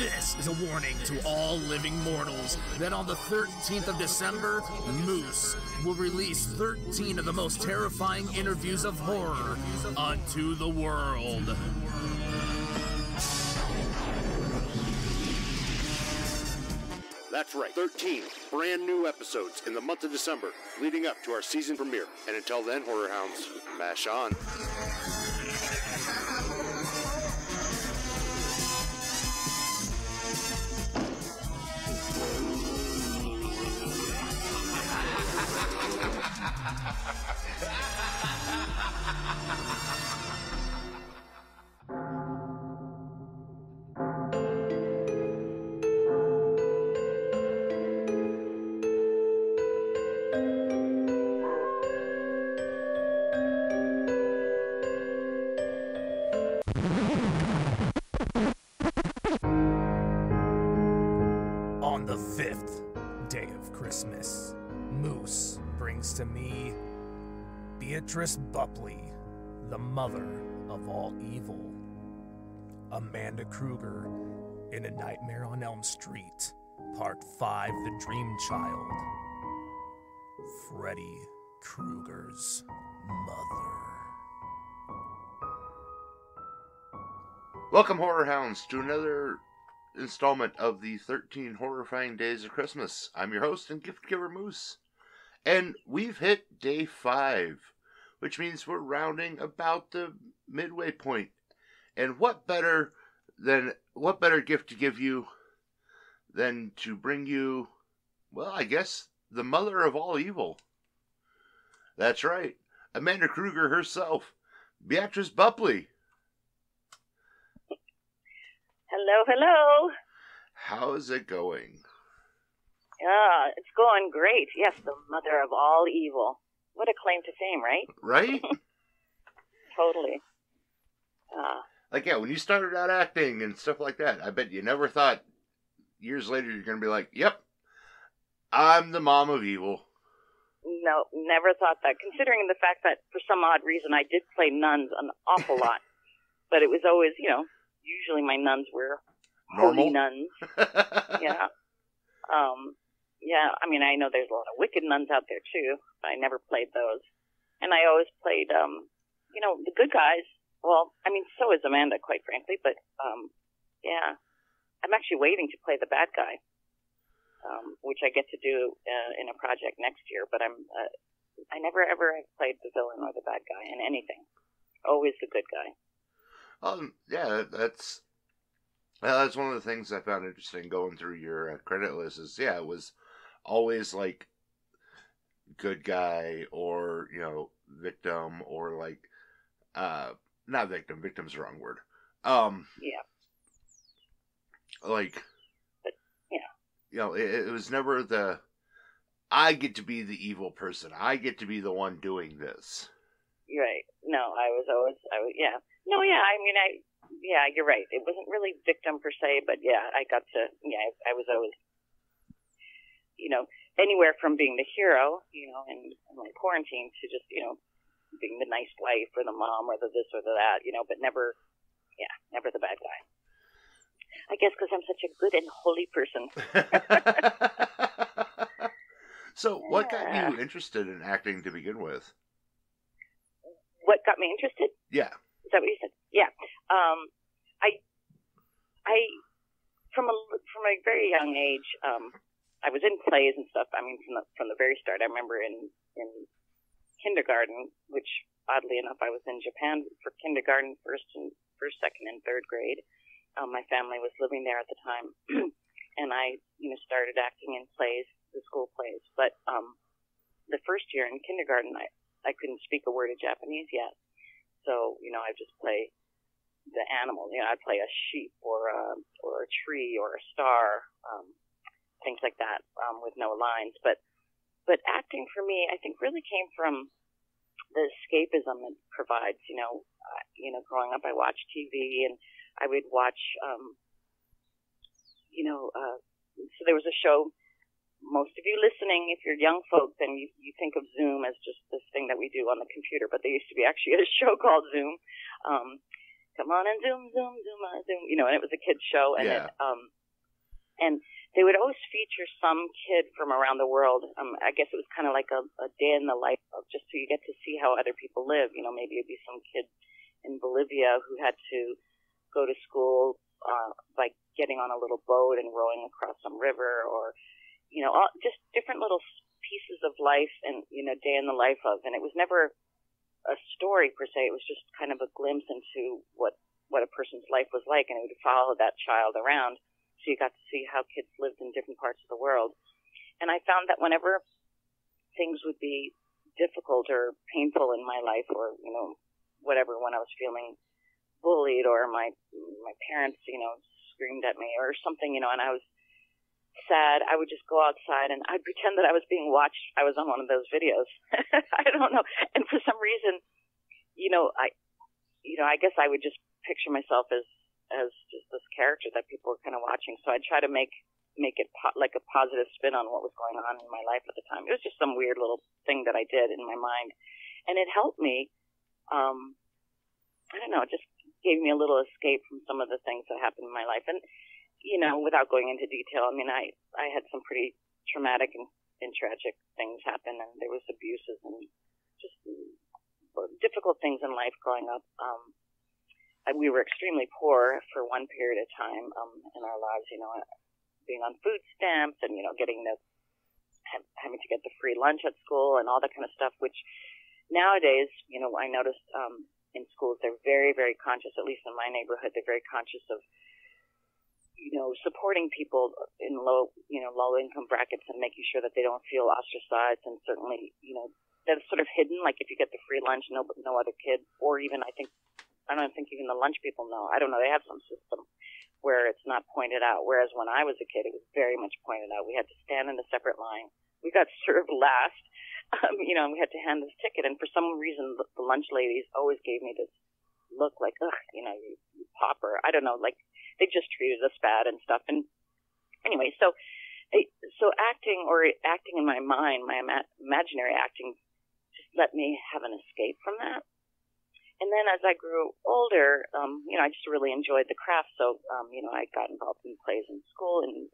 This is a warning to all living mortals that on the 13th of December, Moose will release 13 of the most terrifying interviews of horror unto the world. That's right, 13 brand new episodes in the month of December, leading up to our season premiere. And until then, Horror Hounds, mash on. On the 5th day of Christmas, Moose brings to me Beatrice Beopple, the mother of all evil. Amanda Krueger in A Nightmare on Elm Street, Part 5, The Dream Child. Freddy Krueger's mother. Welcome, Horror Hounds, to another installment of the 13 Horror-fying Days of Christmas. I'm your host and gift giver, Moose. And we've hit day 5, which means we're rounding about the midway point. And what better gift to give you than to bring you, well, I guess, the mother of all evil. That's right, Amanda Krueger herself, Beatrice Beopple. Hello, hello. How's it going? It's going great. Yes, the mother of all evil. What a claim to fame, right? Right? Totally. When you started out acting and stuff like that, I bet you never thought years later you're going to be like, yep, I'm the mom of evil. No, never thought that. Considering the fact that for some odd reason I did play nuns an awful lot. But it was always, usually my nuns were Normal? holy nuns. Yeah. I mean, I know there's a lot of wicked nuns out there too, but I never played those. And I always played, the good guys. Well, I mean, so is Amanda, quite frankly, but, I'm actually waiting to play the bad guy, which I get to do in a project next year, but I never ever have played the villain or the bad guy in anything. Always the good guy. That's one of the things I found interesting going through your credit list is, it was always like good guy or, victim or like, not victim, victim's the wrong word. It was never I get to be the evil person. I get to be the one doing this. Right. No, you're right. It wasn't really victim per se, but I was always, anywhere from being the hero, in my quarantine to just, being the nice wife or the mom or the this or the that, but never the bad guy. I guess because I'm such a good and holy person. So what got you interested in acting to begin with? What got me interested? Yeah. Is that what you said? Yeah. I from a very young age, I was in plays and stuff. I mean, from the very start. I remember in kindergarten, which oddly enough, I was in Japan for kindergarten, first, second, and third grade. My family was living there at the time, and I, started acting in plays, the school plays. But the first year in kindergarten, I couldn't speak a word of Japanese yet. So, I'd just play the animal. I'd play a sheep or a tree or a star, things like that, with no lines. But acting for me, I think, really came from the escapism it provides. Growing up, I watched TV and I would watch, so there was a show. Most of you listening, if you're young folk, then you think of Zoom as just this thing that we do on the computer, but there used to be actually a show called Zoom, come on and zoom, zoom, zoom, zoom, you know, and it was a kid's show, and Yeah. and they would always feature some kid from around the world. I guess it was kind of like a day in the life of, just so you get to see how other people live. You know, maybe it'd be some kid in Bolivia who had to go to school by getting on a little boat and rowing across some river, or, you know, just different little pieces of life and, you know, day in the life of. And it was never a story per se. It was just kind of a glimpse into what a person's life was like, and it would follow that child around. So you got to see how kids lived in different parts of the world. And I found that whenever things would be difficult or painful in my life, or, you know, whatever, when I was feeling bullied, or my parents, you know, screamed at me or something, you know, and I was sad, I would just go outside and I'd pretend that I was being watched. I was on one of those videos. I don't know. And for some reason, I guess I would just picture myself as just this character that people were kind of watching. So I'd try to make it like a positive spin on what was going on in my life at the time. It was just some weird little thing that I did in my mind, and it helped me. I don't know, it just gave me a little escape from some of the things that happened in my life. And, you know, without going into detail, I mean, I had some pretty traumatic and tragic things happen, and there was abuses and just difficult things in life growing up. We were extremely poor for one period of time in our lives, you know, being on food stamps and, you know, having to get the free lunch at school and all that kind of stuff, which nowadays, you know, I noticed in schools they're very, very conscious, at least in my neighborhood, they're very conscious of, you know, supporting people in low income brackets and making sure that they don't feel ostracized, and certainly, you know, that's sort of hidden. Like if you get the free lunch, no other kid, or even I don't think even the lunch people know. I don't know. They have some system where it's not pointed out. Whereas when I was a kid, it was very much pointed out. We had to stand in a separate line. We got served last, you know, and we had to hand this ticket. And for some reason, the lunch ladies always gave me this look like, ugh, you know, you pauper. I don't know, like they just treated us bad and stuff. And anyway, so acting in my mind, my imaginary acting, just let me have an escape from that. And then as I grew older, you know, I just really enjoyed the craft. So, you know, I got involved in plays in school, in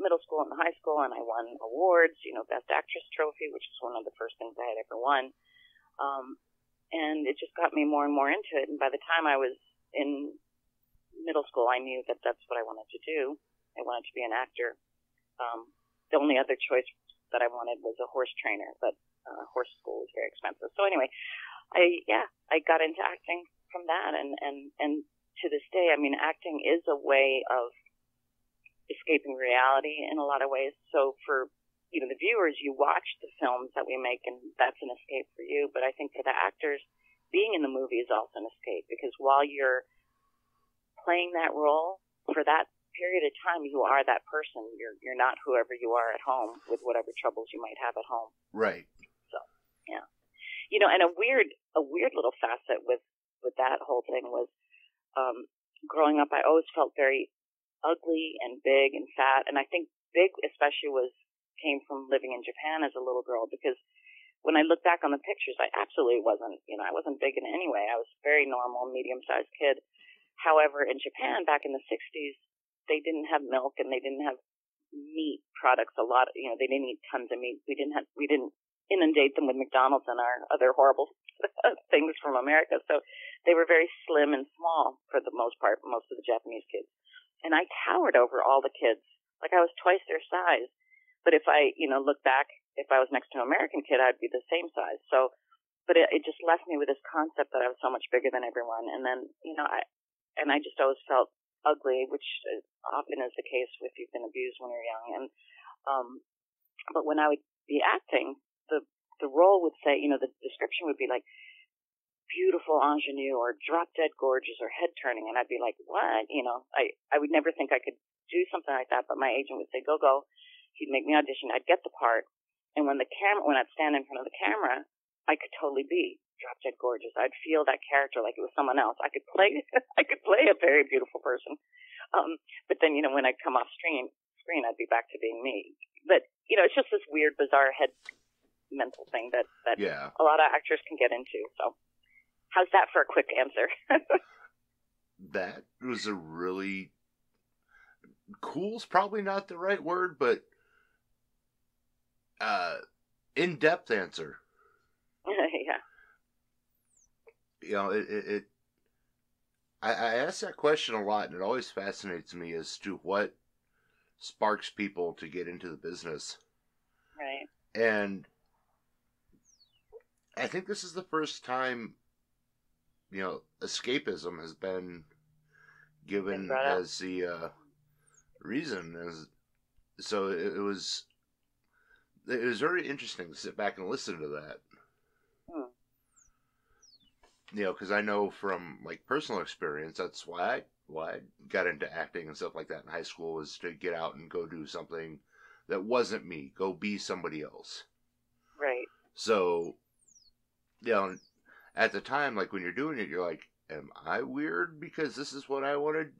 middle school and high school, and I won awards, you know, Best Actress trophy, which was one of the first things I had ever won. And it just got me more and more into it. And by the time I was in middle school, I knew that that's what I wanted to do. I wanted to be an actor. The only other choice that I wanted was a horse trainer, but horse school was very expensive. So anyway, I got into acting from that, and to this day, I mean, acting is a way of escaping reality in a lot of ways. So for, you know, the viewers, you watch the films that we make, and that's an escape for you. But I think for the actors, being in the movie is also an escape, because while you're playing that role for that period of time, you are that person. You're not whoever you are at home with whatever troubles you might have at home. Right. So, yeah. You know, and a weird little facet with that whole thing was, growing up, I always felt very ugly and big and fat. And I think big especially came from living in Japan as a little girl, because when I look back on the pictures, I absolutely wasn't, you know, I wasn't big in any way. I was a very normal, medium-sized kid. However, in Japan back in the 60s, they didn't have milk and they didn't have meat products a lot. You know, they didn't eat tons of meat. We didn't inundate them with McDonald's and our other horrible things from America. So they were very slim and small for the most part, most of the Japanese kids. And I towered over all the kids. Like I was twice their size. But if I, you know, look back, if I was next to an American kid, I'd be the same size. So, but it just left me with this concept that I was so much bigger than everyone. And then, you know, I just always felt ugly, which often is the case if you've been abused when you're young. And, but when I would be acting, the role would say, you know, the description would be like beautiful ingenue or drop dead gorgeous or head turning. And I'd be like, what? You know, I would never think I could do something like that. But my agent would say, go. He'd make me audition. I'd get the part. And when I'd stand in front of the camera, I could totally be drop dead gorgeous. I'd feel that character like it was someone else. I could play a very beautiful person. But then, you know, when I'd come off screen, I'd be back to being me. But, you know, it's just this weird, bizarre head mental thing that yeah. a lot of actors can get into. So how's that for a quick answer? that was a really cool's probably not the right word, but in-depth answer. Yeah. You know, I ask that question a lot, and it always fascinates me as to what sparks people to get into the business. Right. And I think this is the first time, you know, escapism has been given as the reason. So it was very interesting to sit back and listen to that. You know, because I know from like personal experience, that's why I got into acting and stuff like that in high school, was to get out and go do something that wasn't me, go be somebody else. Right. So, you know, at the time, like when you're doing it, you're like, am I weird because this is what I wanted?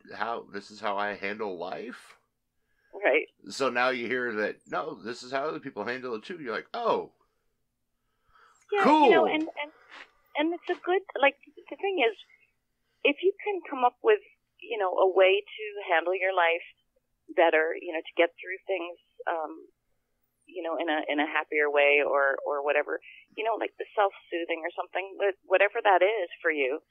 This is how I handle life? Right. So now you hear that, no, this is how other people handle it too. You're like, oh, yeah, cool. You know, and it's a good, like, the thing is, if you can come up with, you know, a way to handle your life better, you know, to get through things, you know, in a happier way or whatever, you know, like the self-soothing or something, whatever that is for you,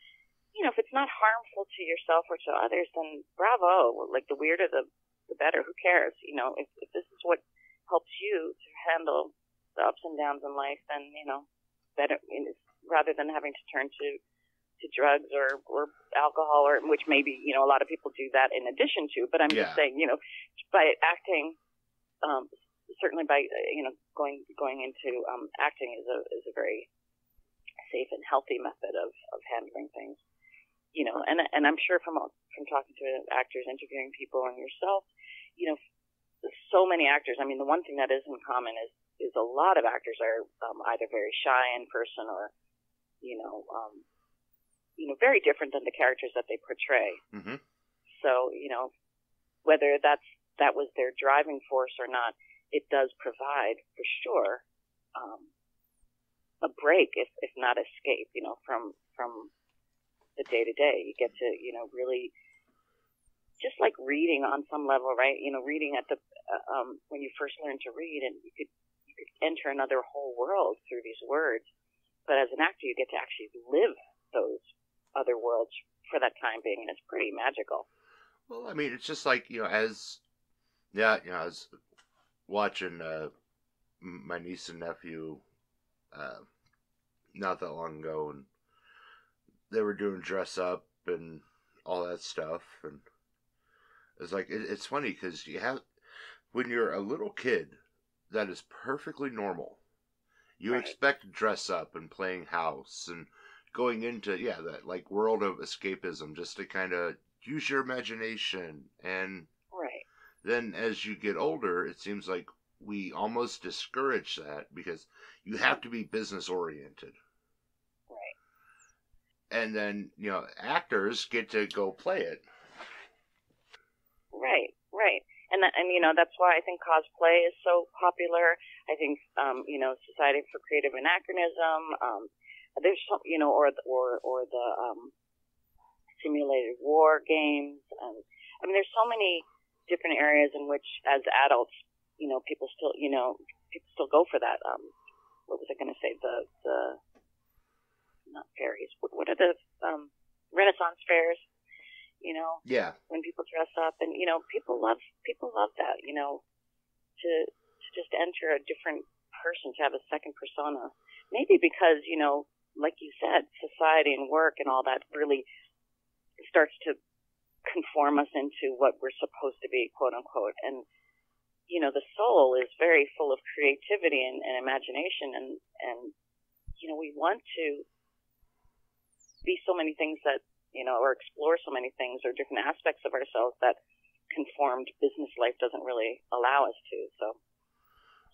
you know, if it's not harmful to yourself or to others, then bravo. Like, the weirder, the better. Who cares? You know, if this is what helps you to handle the ups and downs in life, then, you know, better, rather than having to turn to drugs or alcohol, or which maybe, you know, a lot of people do that in addition to, but I'm just saying, you know, by acting, certainly by, you know, going into acting is a very safe and healthy method of handling things, you know, and I'm sure from talking to actors, interviewing people, and yourself, you know, so many actors, I mean, the one thing that is in common is a lot of actors are either very shy in person or, you know, very different than the characters that they portray. Mm-hmm. So, you know, whether that was their driving force or not, it does provide, for sure, a break, if not escape, you know, from the day-to-day. You get to, you know, really, just like reading on some level, right? You know, reading at the when you first learn to read, and you could enter another whole world through these words. But as an actor, you get to actually live those other worlds for that time being, and it's pretty magical. Well, I mean, it's just like, you know, I was watching my niece and nephew not that long ago, and they were doing dress up and all that stuff, and it's like, it's funny because when you're a little kid, that is perfectly normal. You expect to dress up and playing house and going into, that like world of escapism, just to kind of use your imagination. And then as you get older, it seems like we almost discourage that because you have to be business oriented. Right. And then, you know, actors get to go play it. Right. And you know, that's why I think cosplay is so popular. I think, you know, Society for Creative Anachronism, there's some, you know, or the simulated war games. I mean, there's so many different areas in which, as adults, you know, people still go for that. What was I going to say? The not fairies. What are the Renaissance fairs? You know, when people dress up, and you know, people love that. You know, to just enter a different person, to have a second persona. Maybe because, you know, like you said, society and work and all that really starts to conform us into what we're supposed to be, quote unquote. And you know, the soul is very full of creativity and imagination, and you know, we want to be so many things that, you know, or explore so many things or different aspects of ourselves that conformed business life doesn't really allow us to. So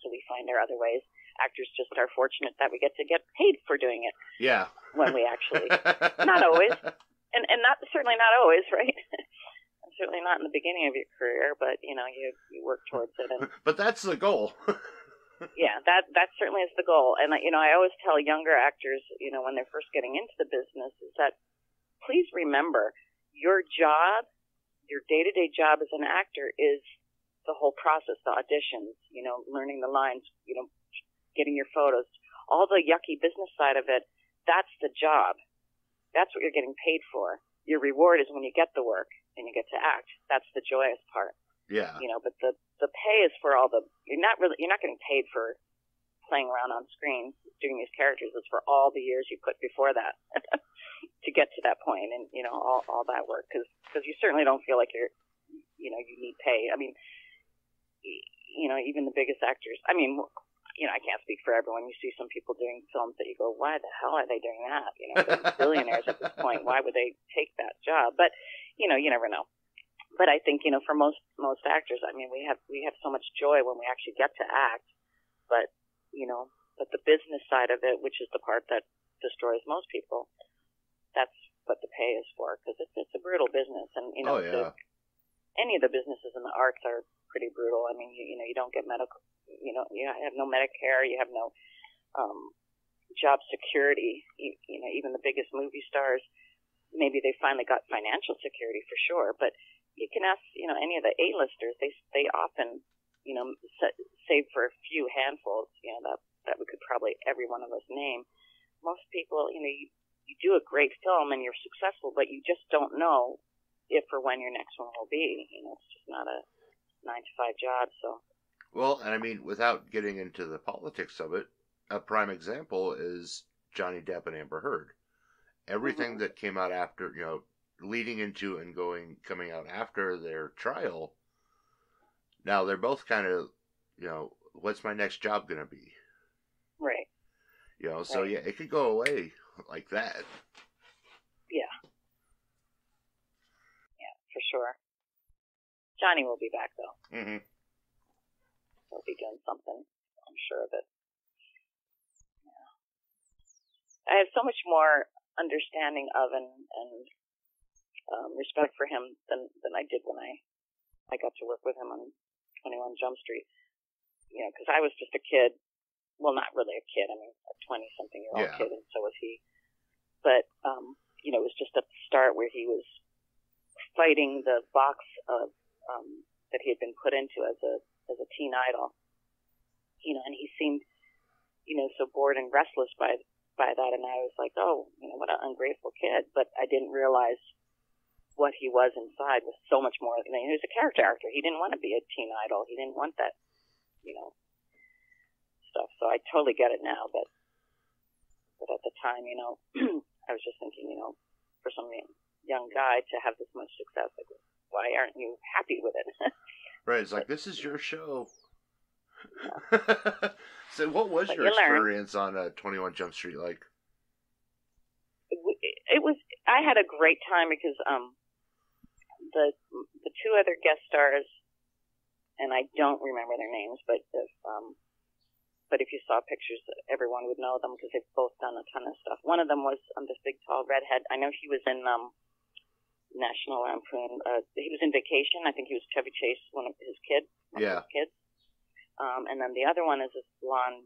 we find there are other ways. Actors just are fortunate that we get to get paid for doing it. Yeah. When we actually, not always, and certainly not always, right? And certainly not in the beginning of your career, but you know, you work towards it. And but that's the goal. Yeah, that certainly is the goal. And you know, I always tell younger actors, you know, when they're first getting into the business, is that please remember, your job, your day-to-day job as an actor is the whole process, the auditions, learning the lines, getting your photos, all the yucky business side of it. That's the job. That's what you're getting paid for. Your reward is when you get the work and you get to act. That's the joyous part. Yeah. But the pay is for all you're not getting paid for playing around on screen doing these characters. It's for all the years you put before that to get to that point, and all that work, because you certainly don't feel like you need pay. I mean, even the biggest actors. I mean, I can't speak for everyone. You see some people doing films that you go, why the hell are they doing that? They're billionaires at this point. Why would they take that job? But you never know. But I think for most actors, I mean, we have so much joy when we actually get to act. But but the business side of it, which is the part that destroys most people, that's what the pay is for, because it's a brutal business, and Oh, yeah. any of the businesses in the arts are pretty brutal. I mean, you don't get medical, you have no Medicare, you have no job security. Even the biggest movie stars, maybe they finally got financial security for sure, but you can ask, any of the A-listers, they often, save for a few handfuls, that we could probably every one of us name. Most people, you do a great film and you're successful, but you just don't know if or when your next one will be. It's just not a 9-to-5 job. So. Well, and I mean, without getting into the politics of it, a prime example is Johnny Depp and Amber Heard. Everything that came out after, leading into and coming out after their trial, now they're both kind of, what's my next job going to be? Right. So yeah, it could go away like that. Yeah. Yeah, for sure. Johnny will be back, though. Mm-hmm. He'll be doing something. I'm sure of it. Yeah. I have so much more understanding of and respect for him than I did when I got to work with him on 21 Jump Street. Because I was just a kid. Well, not really a kid. I mean, a 20-something-year-old kid, and so was he. But, it was just at the start where he was fighting the box of that he had been put into as a teen idol. And he seemed, so bored and restless by that, and I was like, oh, what an ungrateful kid. But I didn't realize what he was inside was so much more. He was a character actor. He didn't want to be a teen idol. He didn't want that, stuff. So I totally get it now, but at the time, I was just thinking, for some young guy to have this much success, like, why aren't you happy with it? Right, it's like, this is your show. So what was your experience on 21 Jump Street like? It was, I had a great time because the two other guest stars, and I don't remember their names, but if you saw pictures, everyone would know them because they've both done a ton of stuff. One of them was this big, tall redhead. I know he was in National Lampoon. He was in Vacation. I think he was Chevy Chase, one of his kids. And then the other one is this blonde.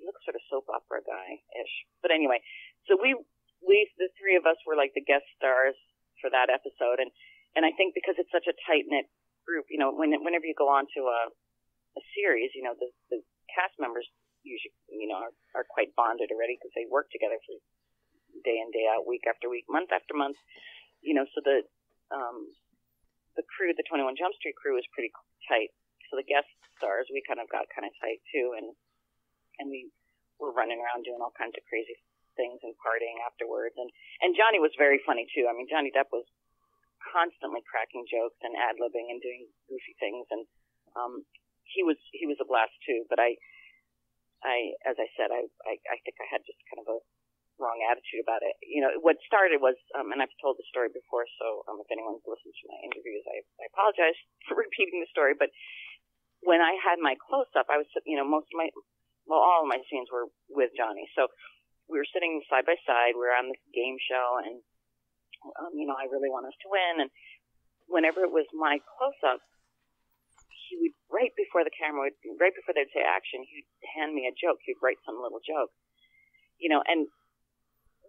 He looks sort of soap opera guy-ish. But anyway, so we the three of us were like the guest stars for that episode, and I think because it's such a tight-knit group, whenever you go on to a series, the cast members usually, are quite bonded already because they work together for day in, day out, week after week, month after month. So the crew, the 21 Jump Street crew, is pretty tight. So the guest stars, we kind of got kind of tight too, and we were running around doing all kinds of crazy things and partying afterwards. And Johnny was very funny too. I mean, Johnny Depp was constantly cracking jokes and ad-libbing and doing goofy things, and he was a blast too. But I as I said, I think I had just kind of a wrong attitude about it. What started was, and I've told the story before, so if anyone's listened to my interviews, I apologize for repeating the story. But when I had my close-up, I was, all of my scenes were with Johnny. So we were sitting side by side. We were on this game show, and I really want us to win. And whenever it was my close-up, he would, right before they'd say action, he'd hand me a joke. He'd write some little joke, and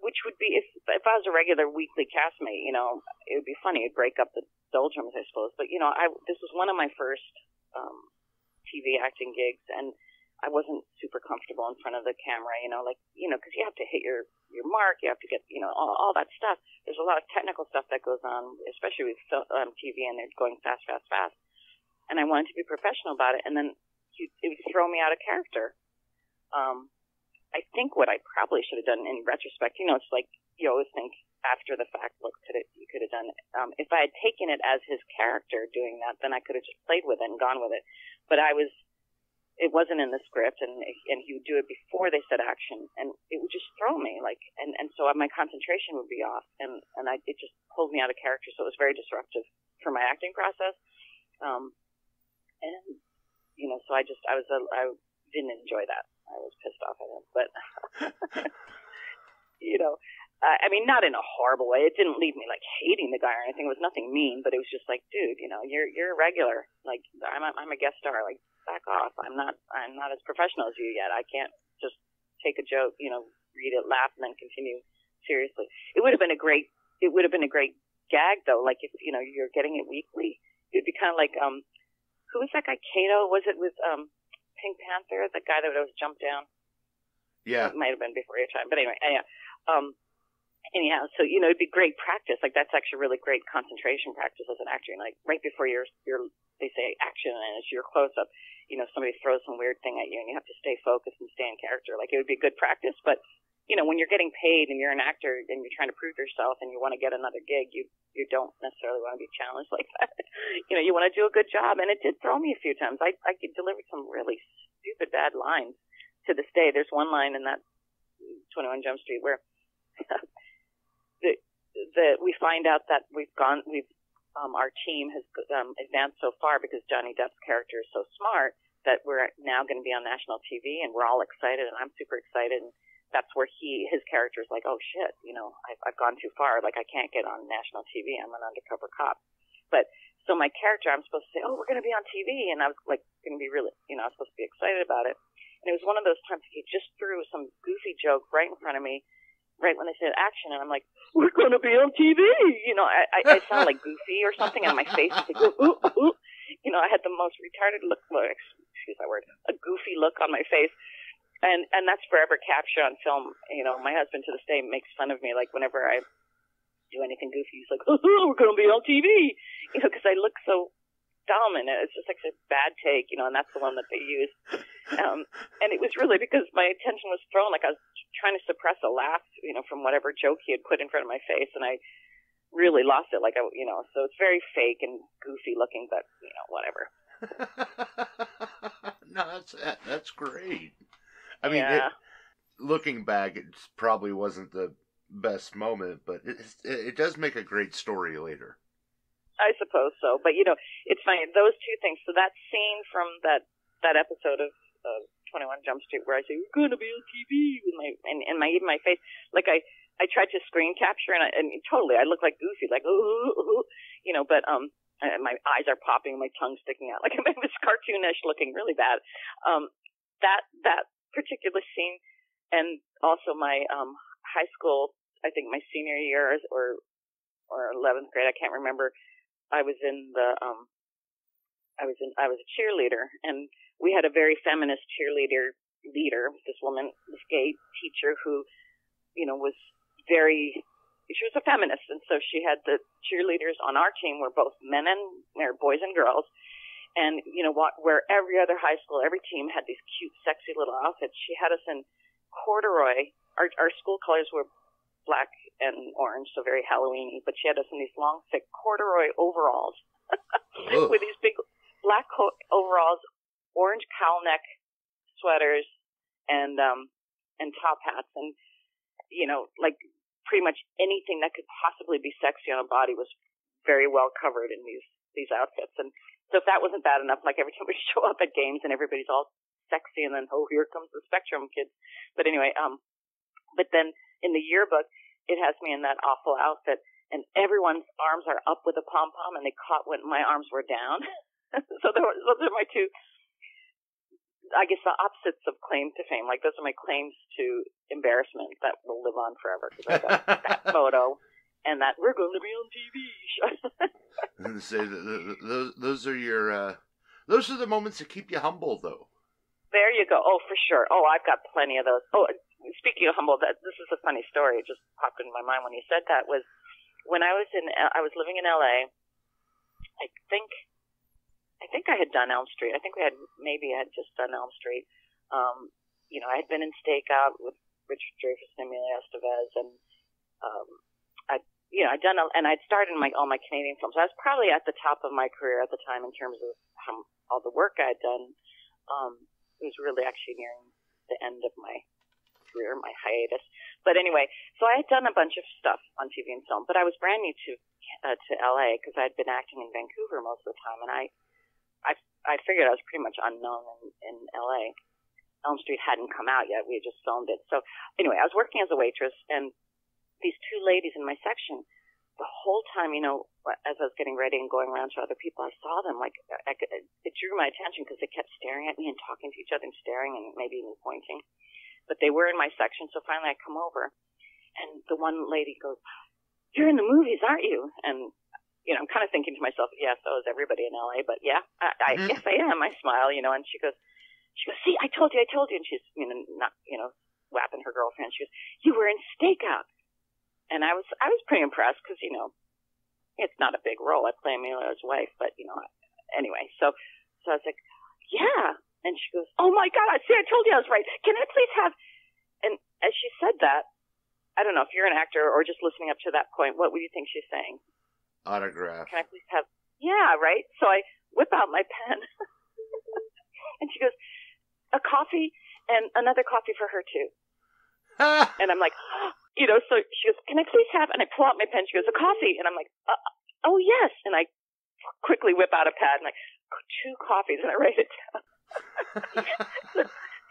which would be, if I was a regular weekly castmate, you know, it would be funny. It'd break up the doldrums, I suppose. But, you know, this was one of my first TV acting gigs, and I wasn't super comfortable in front of the camera, you know, like, you know, because you have to hit your mark, you have to get, you know, all that stuff. There's a lot of technical stuff that goes on, especially with TV, and they're going fast. And I wanted to be professional about it, and then it would throw me out of character. I think what I probably should have done in retrospect, you know, it's like you always think after the fact, what you could have done. If I had taken it as his character doing that, then I could have just played with it and gone with it. But it wasn't in the script, and he would do it before they said action, and it would just throw me, like, and so my concentration would be off, and it just pulled me out of character. So it was very disruptive for my acting process, and you know, so I didn't enjoy that. I was pissed off at him, but you know, I mean, not in a horrible way. It didn't leave me like hating the guy or anything. It was nothing mean, but it was just like, dude, you know, you're a regular. Like, I'm a guest star. Like, back off. I'm not as professional as you yet. I can't just take a joke, you know, read it, laugh, and then continue seriously. It would have been a great gag though. Like, if, you know, you're getting it weekly, it'd be kind of like, who was that guy? Kato? Was it with Pink Panther? The guy that would always jump down? Yeah. It might have been before your time. But anyway, yeah. Anyhow, so, you know, it'd be great practice. Like, that's actually really great concentration practice as an actor. Like, right before they say action and it's your close-up, you know, somebody throws some weird thing at you and you have to stay focused and stay in character. Like, it would be good practice. But, you know, when you're getting paid and you're an actor and you're trying to prove yourself and you want to get another gig, you don't necessarily want to be challenged like that. You know, you want to do a good job. And it did throw me a few times. I delivered some really stupid bad lines to this day. There's one line in that 21 Jump Street where we find out that our team has advanced so far because Johnny Depp's character is so smart that we're now going to be on national TV, and we're all excited, and I'm super excited. And that's where his character is like, oh shit, you know, I've gone too far. Like, I can't get on national TV. I'm an undercover cop. But so my character, I'm supposed to say, oh, we're going to be on TV, and I was like going to be really, you know, I was supposed to be excited about it. And it was one of those times he just threw some goofy joke right in front of me, right when they said action, and I'm like, we're going to be on TV! You know, I sound like Goofy or something, and my face is like, ooh, ooh, ooh. You know, I had the most retarded look, excuse my word, a goofy look on my face. And that's forever captured on film. You know, my husband to this day makes fun of me, like, whenever I do anything goofy, he's like, oh, we're going to be on TV! You know, because I look so dumb, and it's just like a bad take, you know, and that's the one that they used. And it was really because my attention was thrown, like I was trying to suppress a laugh, you know, from whatever joke he had put in front of my face, and I really lost it, like, you know, so it's very fake and goofy looking, but, you know, whatever. No, that's great. I mean, yeah. Looking back, it probably wasn't the best moment, but it does make a great story later. I suppose so, but, you know, it's funny, those two things. So that scene from that episode of 21 Jump Street where I say, we're going to be on TV, with even my face, like I tried to screen capture, and totally, I look like Goofy, like, ooh, you know, but my eyes are popping, my tongue's sticking out, like I'm this cartoonish looking, really bad. That particular scene, and also my high school, I think my senior year or 11th grade, I can't remember. I was a cheerleader, and we had a very feminist cheerleader leader, this woman, this gay teacher who, you know, she was a feminist, and so she had the cheerleaders on our team were both boys and girls, and, you know, where every other high school, every team had these cute, sexy little outfits, she had us in corduroy. Our school colors were black and orange, so very Halloween-y, but she had us in these long, thick corduroy overalls with these big black overalls, orange cowl neck sweaters, and top hats, and, you know, like pretty much anything that could possibly be sexy on a body was very well covered in these outfits. And so if that wasn't bad enough, like every time we show up at games and everybody's all sexy, and then, oh, here comes the Spectrum kids. But anyway, but then in the yearbook, it has me in that awful outfit, and everyone's arms are up with a pom-pom, and they caught when my arms were down. So those are my two I guess, the opposites of claim to fame. Like, those are my claims to embarrassment that will live on forever. Because I got that photo and that we're going to be on TV. And say those are your those are the moments that keep you humble, though. There you go. Oh, for sure. Oh, I've got plenty of those. Oh, speaking of humble, this is a funny story. It just popped into my mind when you said that. Was when I was living in LA. I think I had done Elm Street. I think I had just done Elm Street. I had been in Stakeout with Richard Dreyfuss and Emilio Estevez, and I'd done, and I'd started all my Canadian films. I was probably at the top of my career at the time in terms of all the work I'd done. It was really actually nearing the end of my career, my hiatus. But anyway, so I had done a bunch of stuff on TV and film, but I was brand new to LA because I'd been acting in Vancouver most of the time, and I figured I was pretty much unknown in LA. Elm Street hadn't come out yet; we had just filmed it. So anyway, I was working as a waitress, and these two ladies in my section, the whole time, as I was getting ready and going around to other people, I saw them, like, it drew my attention because they kept staring at me and talking to each other and staring and maybe even pointing. But they were in my section, so finally I come over, and the one lady goes, "You're in the movies, aren't you?" And, I'm kind of thinking to myself, yeah, so is everybody in LA, but yeah, yes, I am. I smile, and she goes, "See, I told you. And she's, not, whapping her girlfriend. She goes, "You were in Stakeout." And I was pretty impressed because, it's not a big role. I play Emilio's wife, but, anyway. So I was like, yeah. And she goes, "Oh, my God, I told you I was right. Can I please have," and as she said that, I don't know if you're an actor or just listening up to that point, what would you think she's saying? Autograph. "Can I please have," yeah, right? So I whip out my pen. And she goes, "A coffee and another coffee for her, too." And I'm like, so she goes, "Can I please have," and I pull out my pen. She goes, "A coffee." And I'm like, "Oh, yes." And I quickly whip out a pad and like, 2 coffees, and I write it down.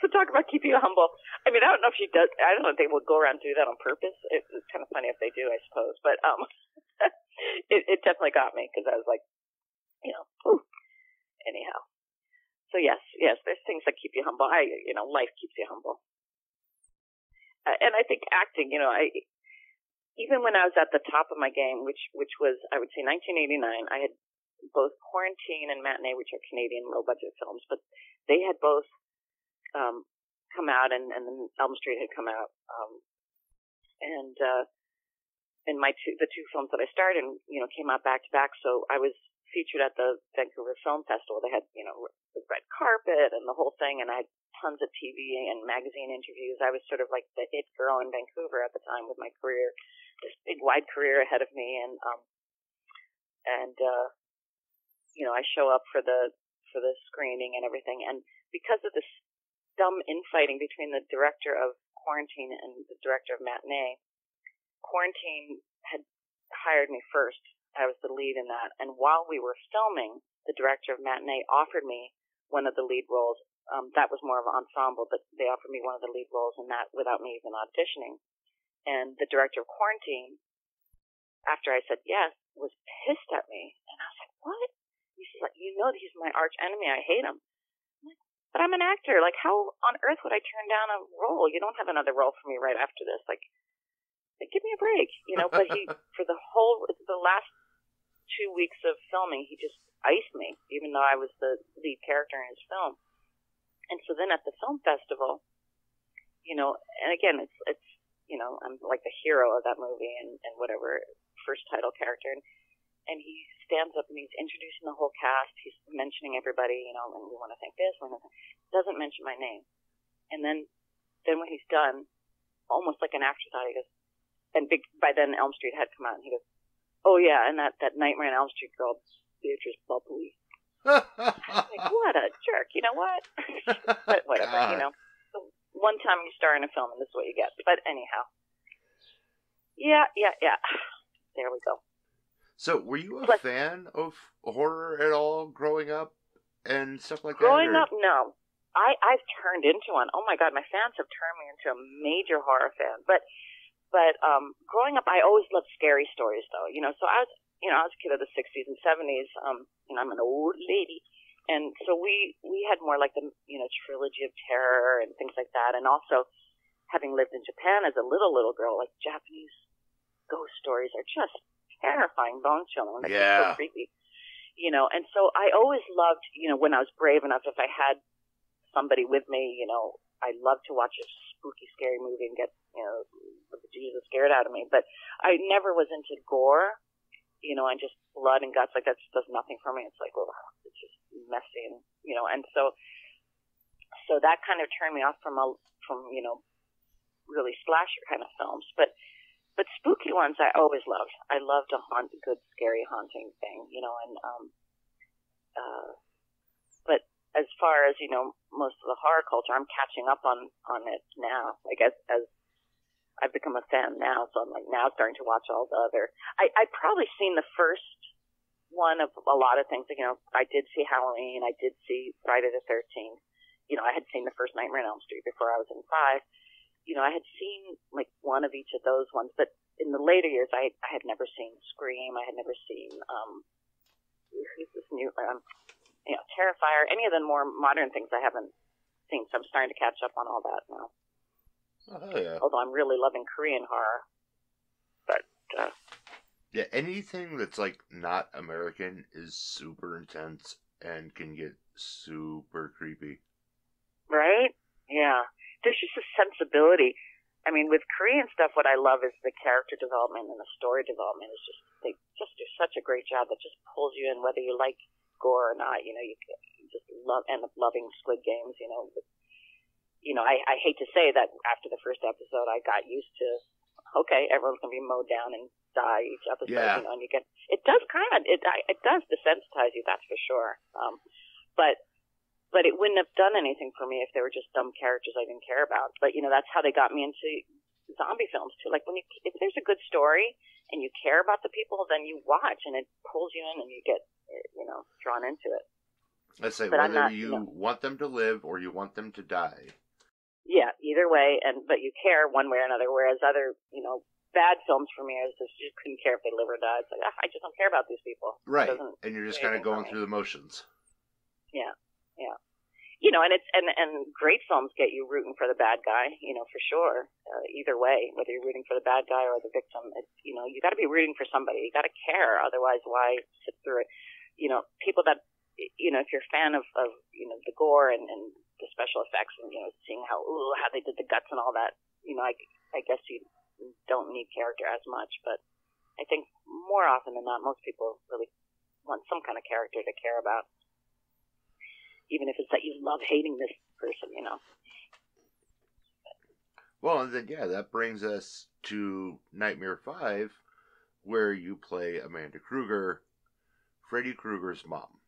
So talk about keeping you humble. I mean, I don't know if she does. I don't know if they will go around and do that on purpose. It's kind of funny if they do, I suppose. But it definitely got me because I was like, ooh. Anyhow. So yes, there's things that keep you humble. Life keeps you humble. And I think acting, even when I was at the top of my game, which was, I would say, 1989, I had both Quarantine and Matinee, which are Canadian low-budget films, but they had both come out, and then Elm Street had come out. And the 2 films that I starred in, came out back-to-back, so I was featured at the Vancouver Film Festival. They had, the red carpet and the whole thing, and I had tons of TV and magazine interviews. I was sort of like the it girl in Vancouver at the time with my career, this big wide career ahead of me, and I show up for the screening and everything, and because of this dumb infighting between the director of Quarantine and the director of Matinee, Quarantine had hired me first. I was the lead in that, and while we were filming, the director of Matinee offered me one of the lead roles. That was more of an ensemble, but they offered me one of the lead roles in that without me even auditioning. And the director of Quarantine, after I said yes, was pissed at me. And I was like, "What?" He's like, "He's my arch enemy. I hate him." I'm like, "But I'm an actor. Like, how on earth would I turn down a role? You don't have another role for me right after this. Like give me a break, But he, for the last 2 weeks of filming, he just iced me, even though I was the lead character in his film. And so then at the film festival, and again, it's I'm like the hero of that movie and whatever, first title character. And he stands up and he's introducing the whole cast. He's mentioning everybody, and we want to thank this, doesn't mention my name. And then when he's done, almost like an afterthought, he goes, by then Elm Street had come out, and he goes, "Oh yeah, and that Nightmare on Elm Street girl, Beatrice Beopple This." Like, what a jerk, you know what? But whatever, one time you star in a film and this is what you get. But anyhow. Yeah. There we go. So, were you a fan of horror at all growing up and stuff like that? Growing up, no. I've turned into one. Oh my God, my fans have turned me into a major horror fan. But growing up, I always loved scary stories, though. So I was a kid of the 60s and 70s. I'm an old lady, and so we had more like the, trilogy of terror and things like that. And also, having lived in Japan as a little girl, like Japanese ghost stories are just terrifying, bone-chilling. They're just so creepy. And so I always loved, when I was brave enough, if I had somebody with me, I love to watch a spooky, scary movie and get, the Jesus scared out of me. But I never was into gore, and just blood and guts. Like, that just does nothing for me. It's like, well, it's just messy, and, and so that kind of turned me off from really slasher kind of films. But spooky ones I always loved. I loved a good, scary, haunting thing, but as far as, most of the horror culture, I'm catching up on it now. Like, as I've become a fan now, so I'm like now starting to watch all the other. I'd probably seen the first one of a lot of things. I did see Halloween. I did see Friday the 13th. I had seen the first Nightmare on Elm Street before I was in 5. I had seen like one of each of those ones, but in the later years, I had never seen Scream. I had never seen who's this new Terrifier. Any of the more modern things I haven't seen, so I'm starting to catch up on all that now. Oh yeah. Although I'm really loving Korean horror, but yeah, anything that's like not American is super intense and can get super creepy. Right? Yeah. There's just a sensibility. I mean, with Korean stuff, what I love is the character development and the story development. Is just they just do such a great job that just pulls you in, whether you like gore or not. You just end up loving Squid Games. I hate to say that after the first episode, I got used to, okay, everyone's gonna be mowed down and die each episode. Yeah. And you get it does desensitize you, that's for sure. But it wouldn't have done anything for me if they were just dumb characters I didn't care about. But, that's how they got me into zombie films, too. Like, if there's a good story and you care about the people, then you watch and it pulls you in and you get, drawn into it. Let's say but whether you want them to live or you want them to die. Yeah, either way. But you care one way or another, whereas other, bad films for me, I just couldn't care if they live or die. It's like, I just don't care about these people. Right. And you're just kind of going through the motions. Yeah. Yeah. And great films get you rooting for the bad guy, for sure. Either way, whether you're rooting for the bad guy or the victim, you got to be rooting for somebody. You got to care. Otherwise, why sit through it? People that, if you're a fan of the gore and the special effects and, seeing how they did the guts and all that, I guess you don't need character as much. But I think more often than not, most people really want some kind of character to care about. Even if it's that you love hating this person, Well, and then, that brings us to Nightmare 5, where you play Amanda Krueger, Freddy Krueger's mom.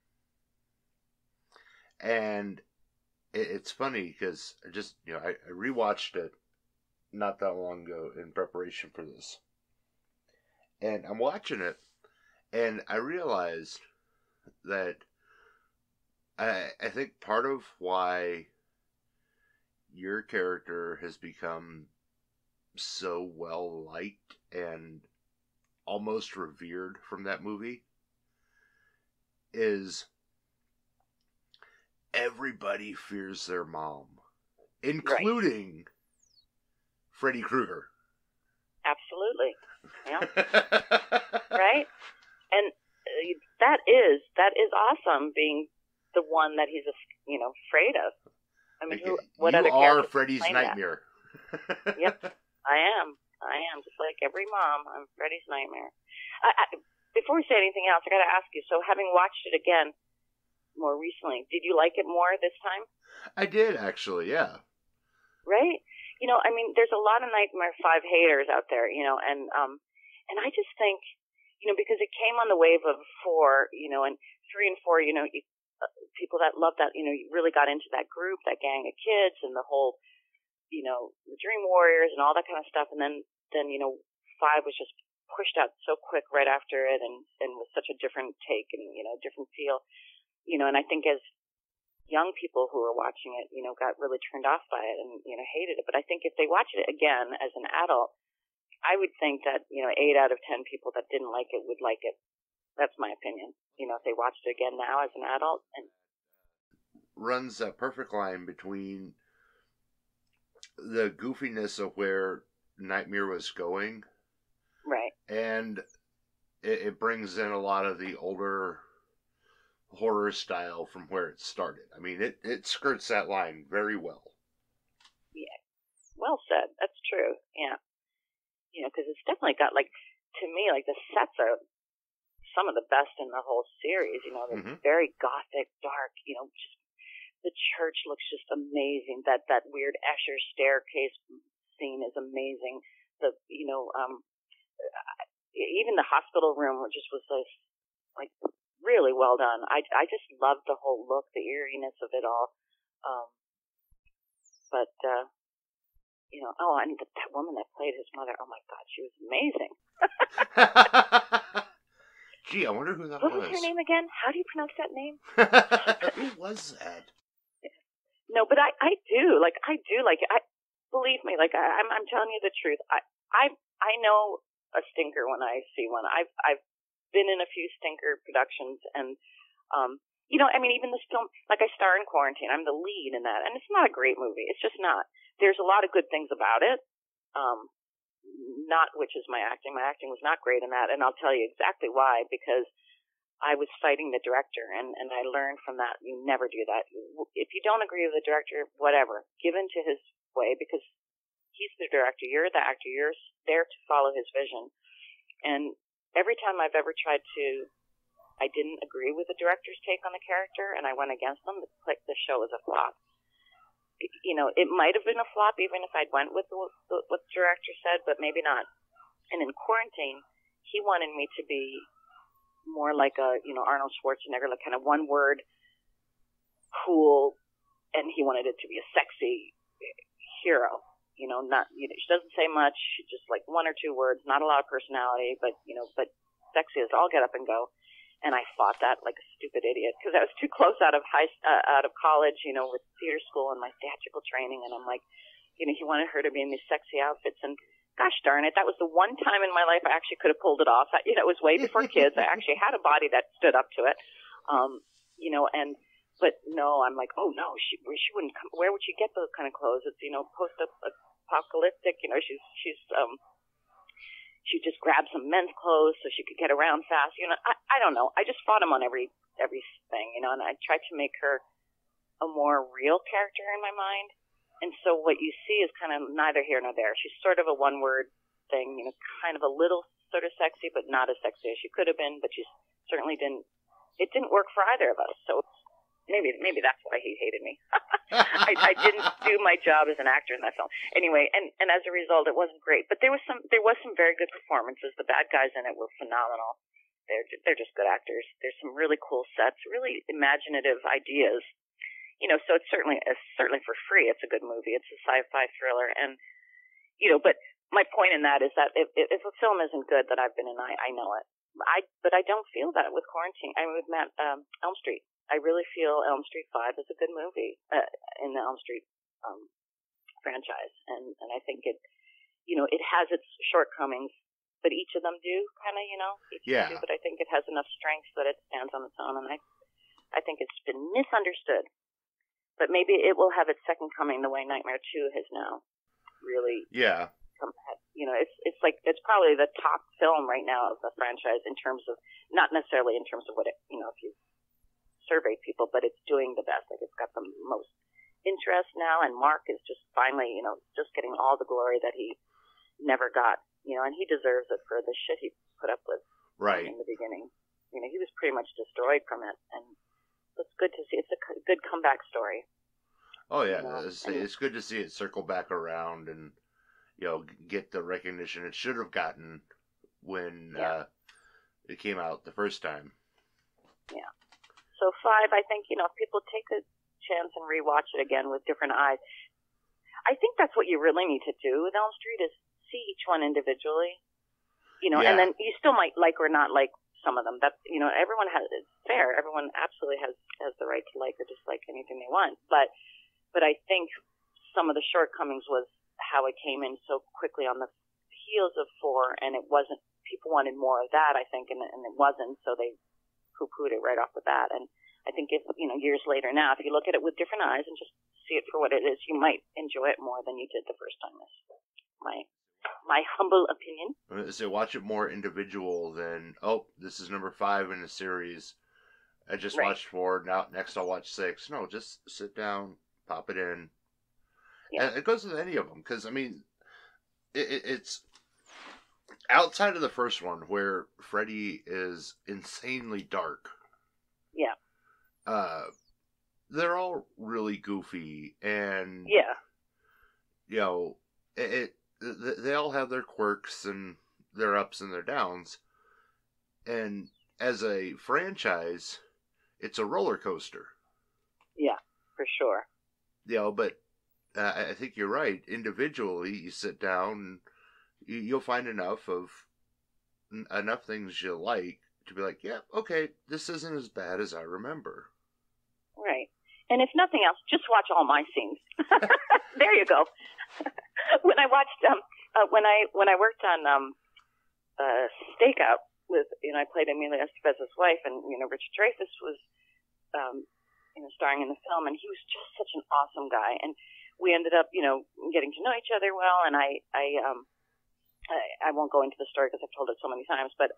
And it's funny because I rewatched it not that long ago in preparation for this. And I'm watching it, and I realized that I think part of why your character has become so well liked and almost revered from that movie is everybody fears their mom, including Freddy Krueger. Absolutely. Yeah. Right? And that is awesome, being the one that he's afraid of. I mean, what you other are character Freddy's nightmare. Yep, I am. Just like every mom, I'm Freddy's nightmare. Before we say anything else, I got to ask you. So, having watched it again more recently, did you like it more this time? I did, actually. Yeah. Right. I mean, there's a lot of Nightmare 5 haters out there. And I just think, because it came on the wave of 4, and 3 and 4, people that love that, you really got into that group, that gang of kids, and the whole, the Dream Warriors and all that kind of stuff. And then 5 was just pushed out so quick right after it, and with such a different take and, different feel, and I think as young people who were watching it, got really turned off by it and, hated it. But I think if they watch it again as an adult, I would think that, 8 out of 10 people that didn't like it would like it. That's my opinion. If they watched it again now as an adult. And runs that perfect line between the goofiness of where Nightmare was going, Right. and it brings in a lot of the older horror style from where it started. I mean, it skirts that line very well. Yeah. Well said. That's true. Yeah. You know, because it's definitely got, like, to me, like, the sets are some of the best in the whole series. You know, they're very gothic, dark, you know, just the church looks just amazing. That weird Escher staircase scene is amazing. The, you know, even the hospital room just was like really well done. I just loved the whole look, the eeriness of it all. But you know, and that woman that played his mother, oh my God, she was amazing. Gee, I wonder who that was. was. What was her name again? How do you pronounce that name? Who was that? No, but I do like believe me, like I'm telling you the truth. I know a stinker when I see one. I've been in a few stinker productions, and you know, I mean, even this film, like I star in Quarantine. I'm the lead in that, and it's not a great movie. It's just not. There's a lot of good things about it. Not which is my acting. My acting was not great in that, and I'll tell you exactly why. Because I was fighting the director, and I learned from that. You never do that. If you don't agree with the director, whatever, give in to his way, because he's the director. You're the actor. You're there to follow his vision. And every time I've ever tried to, I didn't agree with the director's take on the character, and I went against them, the show was a flop. You know, it might have been a flop even if I'd went with what the director said, but maybe not. And in Quarantine, he wanted me to be more like a, you know, Arnold Schwarzenegger, like kind of one word, cool, and he wanted it to be a sexy hero. You know, not, you know, she doesn't say much, just like one or two words, not a lot of personality, but, you know, but sexy as all get up and go. And I fought that like a stupid idiot because I was too close out of college, you know, with theater school and my theatrical training. And I'm like, you know, he wanted her to be in these sexy outfits. And gosh darn it, that was the one time in my life I actually could have pulled it off. You know, it was way before kids. I actually had a body that stood up to it. You know, but no, I'm like, oh no, she wouldn't come. Where would she get those kind of clothes? It's, you know, post-apocalyptic. You know, she just grabbed some men's clothes so she could get around fast. You know, I don't know. I just fought him on every thing, you know, and I tried to make her a more real character in my mind. And so what you see is kind of neither here nor there. She's sort of a one-word thing, you know, kind of a little sort of sexy, but not as sexy as she could have been. But she certainly didn't. It didn't work for either of us. So maybe that's why he hated me. I didn't do my job as an actor in that film. Anyway, and as a result, it wasn't great. But there was some very good performances. The bad guys in it were phenomenal. They're just good actors. There's some really cool sets, really imaginative ideas. You know, so it's certainly for free. It's a good movie. It's a sci-fi thriller, and you know. But my point in that is that if a film isn't good that I've been in, I know it. But I don't feel that with Quarantine. I mean, with Elm Street. I really feel Elm Street 5 is a good movie in the Elm Street franchise, and I think it, you know, it has its shortcomings, but each of them do kind of, you know, do, but I think it has enough strengths that it stands on its own, and I think it's been misunderstood, but maybe it will have its second coming the way Nightmare 2 has now really. Yeah. You know, it's like it's probably the top film right now of the franchise in terms of, not necessarily in terms of what it, you know, if you survey people, but it's doing the best. Like, it's got the most interest now, and Mark is just finally, you know, just getting all the glory that he never got, you know, and he deserves it for the shit he put up with in the beginning. You know, he was pretty much destroyed from it, and it's good to see. It's a good comeback story. Oh yeah, you know? it's good to see it circle back around and, you know, get the recognition it should have gotten when it came out the first time. Yeah. So 5, I think, you know, if people take a chance and rewatch it again with different eyes, I think that's what you really need to do with Elm Street is see each one individually, you know, and then you still might like or not like some of them. That's, you know, everyone it's fair. Everyone absolutely has the right to like or dislike anything they want. But I think some of the shortcomings was how it came in so quickly on the heels of 4, and it wasn't, people wanted more of that, I think, and it wasn't, so they poo-pooed it right off the bat. And I think if, years later now, if you look at it with different eyes and just see it for what it is, you might enjoy it more than you did the first time. That's my humble opinion. So watch it more individual than, this is number 5 in the series. I just watched 4. Now, next I'll watch 6. No, just sit down, pop it in. Yeah. And it goes with any of them, because, I mean, it's outside of the first one where Freddy is insanely dark. Yeah. They're all really goofy, and they all have their quirks and their ups and their downs. And as a franchise, it's a roller coaster. Yeah, for sure. But I think you're right. Individually, you sit down, and you'll find enough things you like to be like, yeah, okay, this isn't as bad as I remember. Right. And if nothing else, just watch all my scenes. There you go. When I watched, when I worked on Stakeout with, I played Emilio Estevez's wife, and Richard Dreyfuss was, starring in the film, and he was just such an awesome guy, and we ended up, getting to know each other well, and I won't go into the story because I've told it so many times, but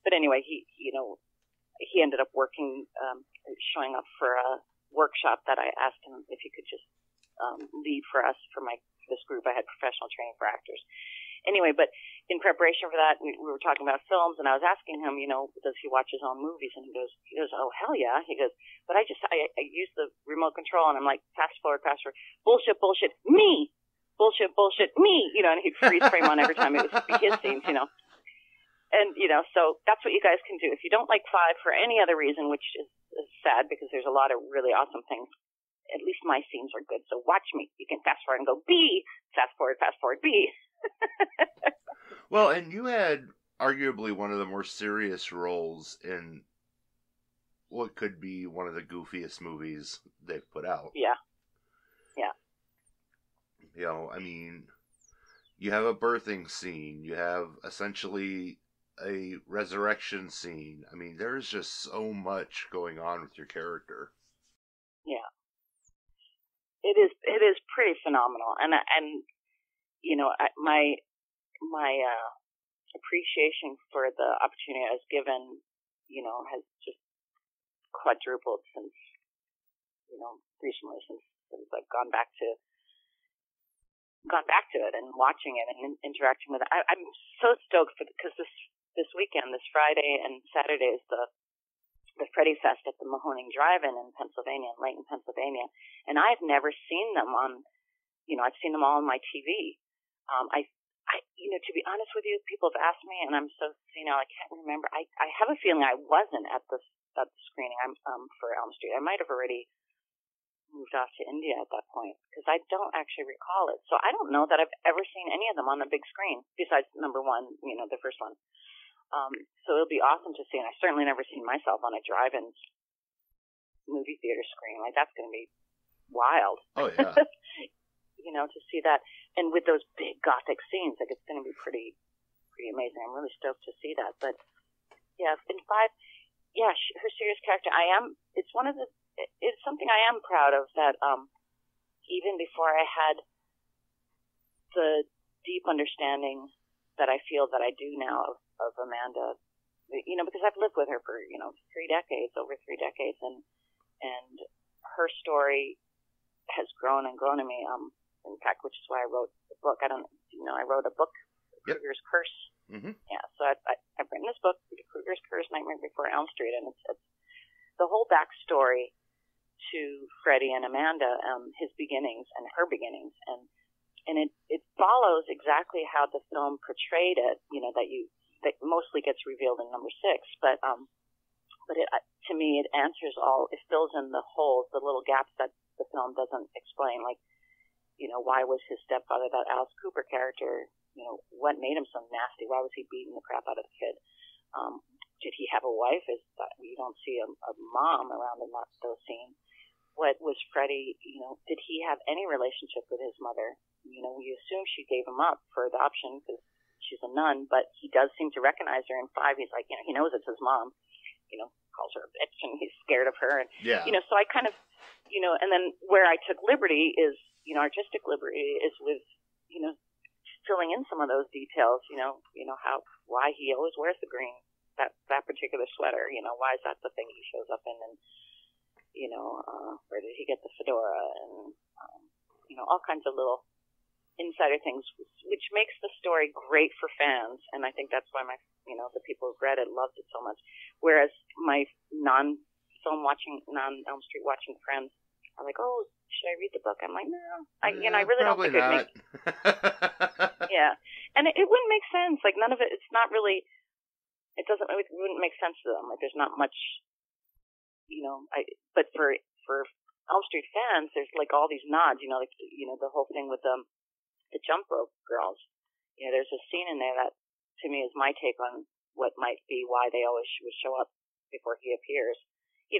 anyway, he ended up showing up for a workshop that I asked him if he could just lead for us for this group. I had professional training for actors. Anyway, but in preparation for that, we were talking about films, and I was asking him, does he watch his own movies? And he goes, oh, hell yeah. He goes, but I use the remote control, and I'm like, fast forward, bullshit, me! Bullshit, me! And he'd freeze frame on every time it was his scenes, And, so that's what you guys can do. If you don't like 5 for any other reason, which is sad because there's a lot of really awesome things, at least my scenes are good. So watch me. You can fast forward and go B, fast forward, B. Well, and you had arguably one of the more serious roles in what could be one of the goofiest movies they've put out. Yeah. I mean, you have a birthing scene. You have essentially a resurrection scene. I mean, there's just so much going on with your character. Yeah. It is pretty phenomenal. And my appreciation for the opportunity I was given, has just quadrupled since I've gone back to it and watching it and interacting with it. I'm so stoked because this weekend, this Friday and Saturday, is the Freddy Fest at the Mahoning Drive-In in Pennsylvania, in Layton, Pennsylvania, and I've never seen them on. I've seen them all on my TV. To be honest with you, people have asked me, and I'm so senile, I can't remember. I have a feeling I wasn't at the screening for Elm Street. I might have already moved off to India at that point because I don't actually recall it. So I don't know that I've ever seen any of them on the big screen besides number 1, the first one. So it'll be awesome to see, and I've certainly never seen myself on a drive-in movie theater screen. Like, that's going to be wild. Oh, yeah. To see that, and with those big gothic scenes, like, it's going to be pretty amazing. I'm really stoked to see that. But yeah, in 5, her serious character, it's something I am proud of, that even before I had the deep understanding that I feel that I do now of Amanda, because I've lived with her for, over 3 decades, and her story has grown and grown in me. In fact, which is why I wrote the book. I wrote a book, Kruger's Curse. Mm-hmm. Yeah, so I've written this book, Kruger's Curse, Nightmare Before Elm Street, and it's the whole backstory to Freddy and Amanda, his beginnings and her beginnings, and it follows exactly how the film portrayed it. That mostly gets revealed in number 6, but it, to me, it answers it fills in the holes, the little gaps that the film doesn't explain, like. Why was his stepfather, that Alice Cooper character, what made him so nasty? Why was he beating the crap out of the kid? Did he have a wife? You don't see a mom around in those scenes. What was Freddy, did he have any relationship with his mother? You assume she gave him up for adoption because she's a nun, but he does seem to recognize her in 5. He's like, he knows it's his mom. calls her a bitch, and he's scared of her. And, Yeah. So I kind of, and then where I took liberty is, artistic liberty is with, filling in some of those details, why he always wears the green, that particular sweater, why is that the thing he shows up in, and, where did he get the fedora, and, all kinds of little insider things, which makes the story great for fans, and I think that's why the people who've read it loved it so much, whereas my non-Elm Street watching friends are like, oh, should I read the book? I'm like, no, I really don't think it makes. Yeah, and it wouldn't make sense. Like none of it. It's not really. It wouldn't make sense to them. Like there's not much. But for Elm Street fans, there's like all these nods. The whole thing with the jump rope girls. There's a scene in there that to me is my take on what might be why they always would show up before he appears.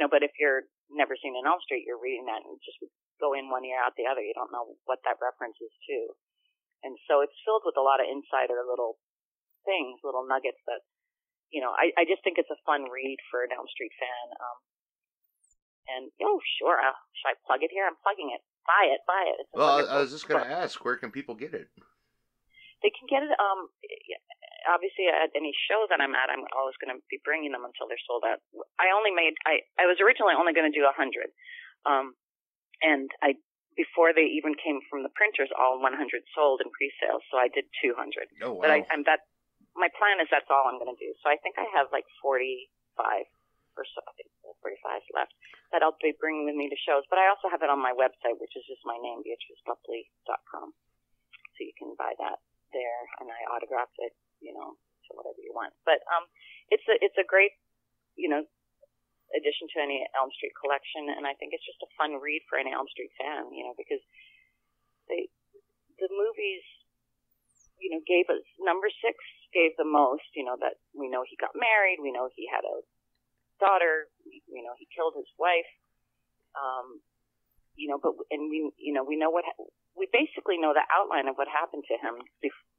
But if you're never seen an Elm Street, you're reading that and just go in one ear out the other. You don't know what that reference is to. And so it's filled with a lot of insider little things, little nuggets that, I just think it's a fun read for an Elm Street fan. Sure. Should I plug it here? I'm plugging it. Buy it. It's I was just going to ask, where can people get it? They can get it, obviously at any show that I'm at, I'm always going to be bringing them until they're sold out. I was originally only going to do 100. And before they even came from the printers, all 100 sold in pre-sale, so I did 200. Oh, wow. But my plan is that's all I'm going to do. So I think I have like 45 or so, I think 45 left that I'll be bringing with me to shows. But I also have it on my website, which is just my name, BeatriceBeopple.com. So you can buy that there, and I autographed it, to whatever you want. But it's a great, addition to any Elm Street collection, and I think it's just a fun read for any Elm Street fan, because the movies, gave us, number 6 gave the most, that we know he got married, we know he had a daughter, we know he killed his wife, we know we basically know the outline of what happened to him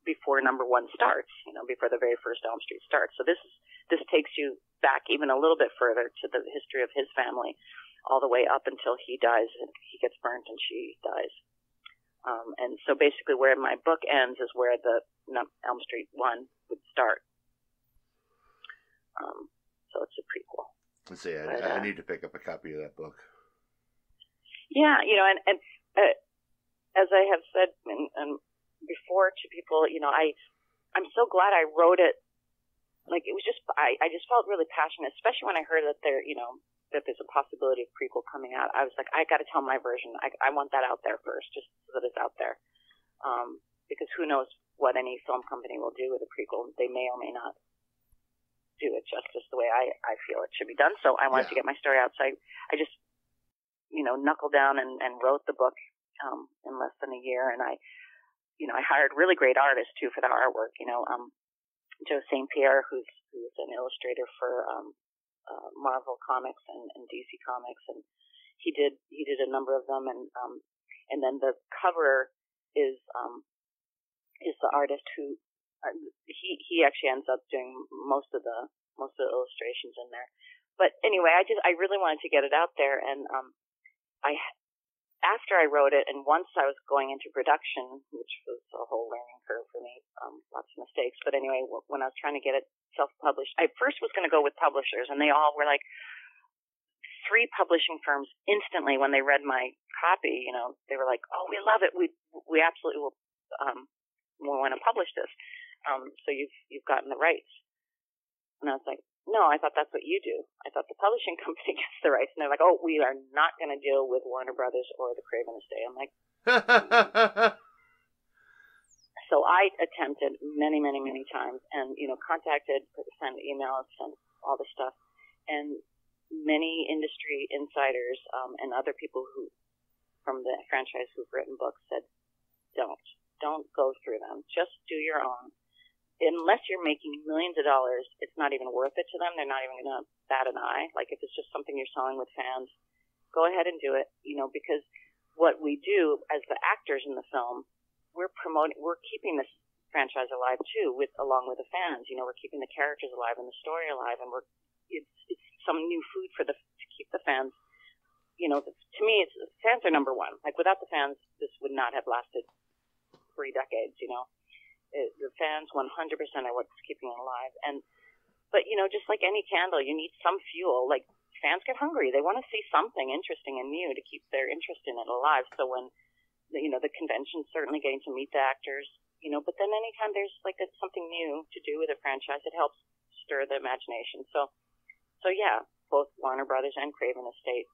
before number 1 starts, before the very first Elm Street starts. So this takes you back even a little bit further to the history of his family, all the way up until he dies, and he gets burnt and she dies. And so basically where my book ends is where the Elm Street 1 would start. So it's a prequel. Let's see, I need to pick up a copy of that book. Yeah, and as I have said and before to people, I'm so glad I wrote it. Like it was just, I just felt really passionate, especially when I heard that that there's a possibility of prequel coming out. I was like, I got to tell my version. I want that out there first, just so that it's out there. Because who knows what any film company will do with a prequel. They may or may not do it justice the way I feel it should be done. So I wanted to get my story out. So I just, knuckled down and wrote the book in less than a year. And I hired really great artists too for the artwork. Joe St. Pierre, who's an illustrator for Marvel Comics and DC Comics, and he did a number of them, and then the cover is the artist who he actually ends up doing most of the illustrations in there. But anyway, I really wanted to get it out there, and after I wrote it, and once I was going into production, which was a whole learning curve for me, lots of mistakes. But anyway, when I was trying to get it self-published, I first was going to go with publishers, and they all were like, 3 publishing firms instantly when they read my copy, they were like, oh, we love it. We absolutely will, we want to publish this. So you've gotten the rights. And I was like, no, I thought that's what you do. I thought the publishing company gets the rights. And they're like, oh, we are not going to deal with Warner Brothers or the Craven Estate. I'm like, so I attempted many, many, many times and, contacted, sent emails, sent all this stuff. And many industry insiders and other people who from the franchise who've written books said, don't go through them. Just do your own. Unless you're making millions of dollars, it's not even worth it to them. They're not even going to bat an eye. Like if it's just something you're selling with fans, go ahead and do it, because what we do as the actors in the film, we're keeping this franchise alive too, along with the fans. We're keeping the characters alive and the story alive, and it's some new food to keep the fans. You know, to me, fans are number one. Like, without the fans, this would not have lasted 3 decades, you know. The fans 100% are what's keeping it alive. But, you know, just like any candle, you need some fuel. Like, fans get hungry. They want to see something interesting and new to keep their interest in it alive. So when, you know, the convention's certainly getting to meet the actors, you know, but then anytime there's, like, something new to do with a franchise, it helps stir the imagination. So yeah, both Warner Brothers and Craven Estate,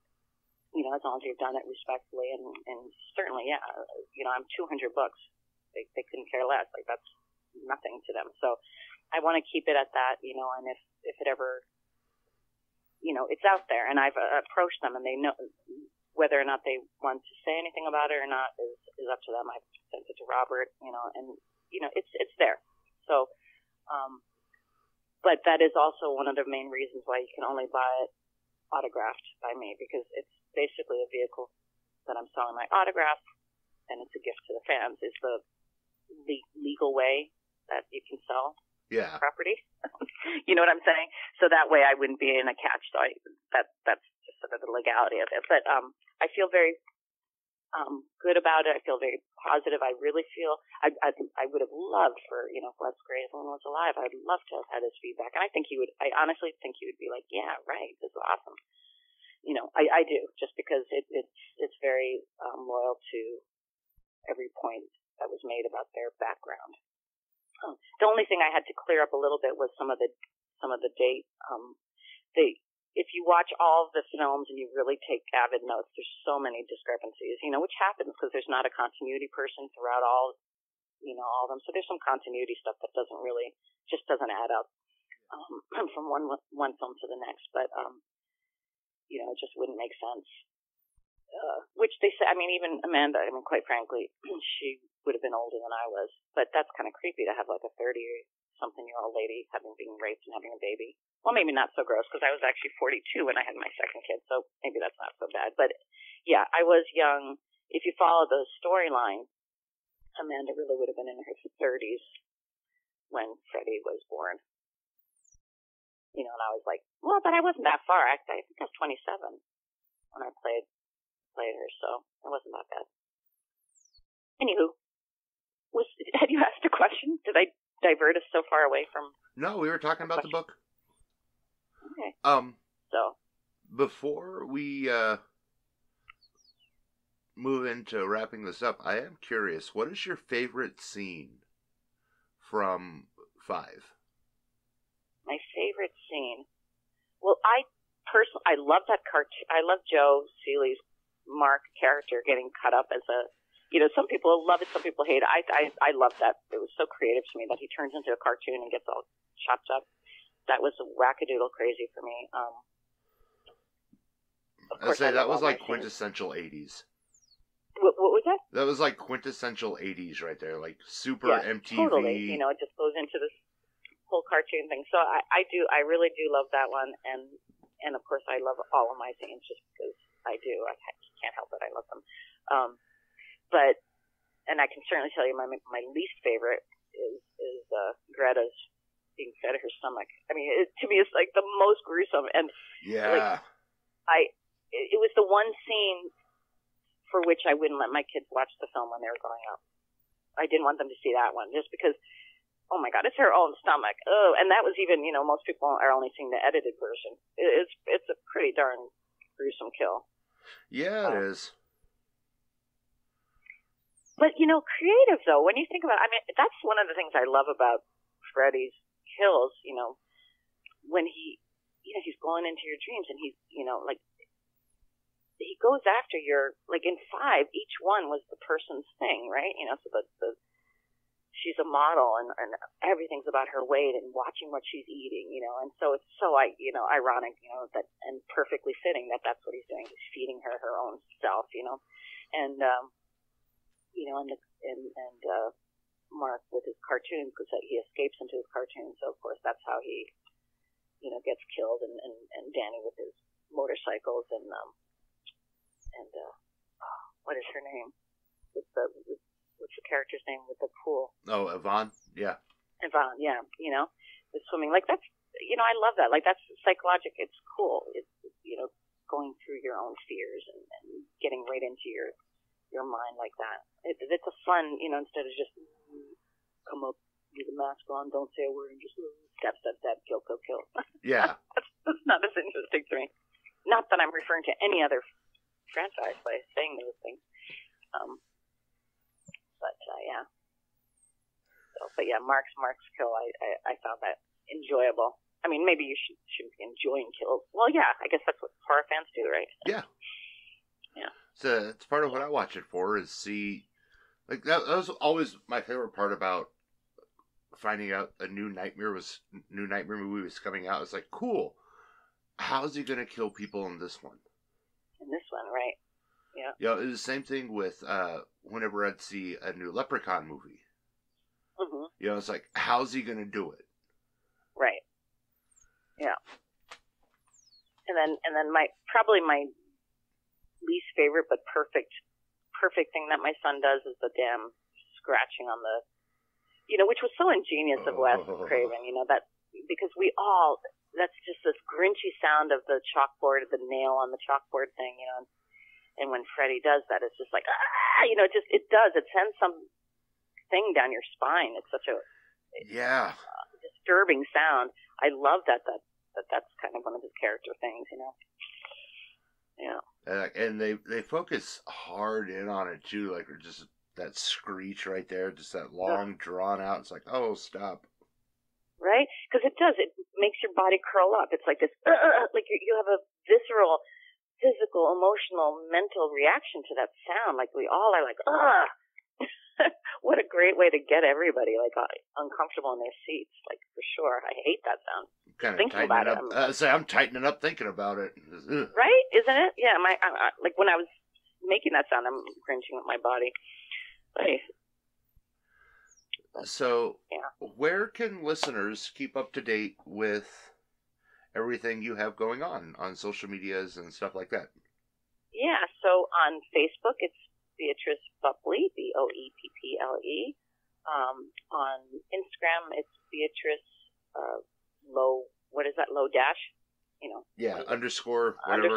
you know, as long as you've done it respectfully, and certainly, yeah, you know, I'm $200. They couldn't care less. Like, that's nothing to them. So I want to keep it at that, you know, and if it ever, you know, it's out there, and I've approached them, and they know whether or not they want to say anything about it or not is up to them. I've sent it to Robert, you know, and, you know, it's there. So, but that is also one of the main reasons why you can only buy it autographed by me, because it's basically a vehicle that I'm selling my autograph, and it's a gift to the fans. Is the legal way that you can sell property. You know what I'm saying? So that way I wouldn't be in a catch. So that's just sort of the legality of it. But I feel very good about it. I feel very positive. I really feel I would have loved for, you know, if Les Graveland was alive, I'd love to have had his feedback. And I honestly think he would be like, yeah, right, this is awesome. You know, I do, just because it's very loyal to every point that was made about their background. The only thing I had to clear up a little bit was some of the date. If you watch all of the films and you really take avid notes, there's so many discrepancies, you know, which happens because there's not a continuity person throughout all of them. So there's some continuity stuff that doesn't add up from one film to the next. But you know, it just wouldn't make sense. Which they say, I mean, even Amanda, I mean, quite frankly, she would have been older than I was. But that's kind of creepy to have like a 30-something-year-old lady being raped and having a baby. Well, maybe not so gross, because I was actually 42 when I had my second kid, so maybe that's not so bad. But yeah, I was young. If you follow the storyline, Amanda really would have been in her 30s when Freddie was born. You know, and I was like, well, but I wasn't that far. I think I was 27 when I played her, so it wasn't that bad. Anywho, had you asked a question? Did I divert us so far away from? No, we were talking about the book. Okay. So before we move into wrapping this up, I am curious, what is your favorite scene from 5? My favorite scene. Well, I love that cartoon. I love Joe Seeley's Mark character getting cut up as a, you know, some people love it, some people hate it. I love that. It was so creative to me that he turns into a cartoon and gets all chopped up. That was wackadoodle crazy for me. Of course, that was like quintessential 80s. What was that? That was like quintessential 80s right there, like super MTV. Totally. You know, it just goes into this whole cartoon thing. So I really do love that one, and of course I love all of my scenes just because I do. I can't help it. I love them. But I can certainly tell you my least favorite is Greta's being fed her stomach. I mean, to me, it's like the most gruesome. And yeah, it was the one scene for which I wouldn't let my kids watch the film when they were growing up. I didn't want them to see that one just because, oh my God, it's her own stomach. Oh, and that was even, you know, most people are only seeing the edited version. It's a pretty darn gruesome kill. Yeah, it is. But, you know, creative, though, when you think about it, I mean, that's one of the things I love about Freddy's kills, you know, when he's going into your dreams and he's, you know, like, he goes after your, like, in 5, each one was the person's thing, right? You know, so she's a model and everything's about her weight and watching what she's eating, you know, and so it's so, ironic, you know, that, and perfectly fitting that that's what he's doing. He's feeding her own self, you know, and, you know, and Mark with his cartoons, because he escapes into his cartoons, so of course that's how he, you know, gets killed, and Danny with his motorcycles, and what is her name? What's the character's name with the pool? Oh, Yvonne? Yeah. Yvonne, yeah, you know, the swimming, like that's I love that. Like, that's psychological. It's cool. It's, going through your own fears and getting right into your mind like that. It's a fun, instead of just come up with a mask on, don't say a word, and just stab, kill. Yeah. That's not as interesting to me. Not that I'm referring to any other franchise by saying those things. Yeah. But yeah, Mark's kill, I found that enjoyable. I mean, maybe you should be enjoying kills. Well, yeah, I guess that's what horror fans do, right? Yeah. Yeah. So it's part of what I watch it for, is see, like, that was always my favorite part about finding out a new Nightmare movie was coming out. It's like, cool. How's he gonna kill people in this one? In this one, right? Yeah. Yeah, it was the same thing with whenever I'd see a new Leprechaun movie. Mm-hmm. It's like, how's he gonna do it? Right. Yeah. And then my least favorite but perfect thing that my son does is the damn scratching on the, which was so ingenious of Wes Craven, that, because that's just this grinchy sound of the chalkboard, the nail on the chalkboard thing, and when Freddy does that, it's just like, it sends some thing down your spine. It's such a disturbing sound. I love that's kind of one of his character things, Yeah. And they focus hard in on it too, like just that screech right there, just that long drawn out. It's like, oh, stop. Right? Because it does. It makes your body curl up. It's like this, like you have a visceral, physical, emotional, mental reaction to that sound. Like we all are like, ugh. What a great way to get everybody like uncomfortable in their seats. Like, for sure. I hate that sound. Kind of thinking about it. I'm tightening up thinking about it. Right? Isn't it? Yeah. Like when I was making that sound, I'm cringing with my body. So, where can listeners keep up to date with everything you have going on social medias and stuff like that? Yeah. So on Facebook, it's Beatrice Beopple, Boepple. On Instagram, it's Beatrice low dash, Yeah, underscore Beopple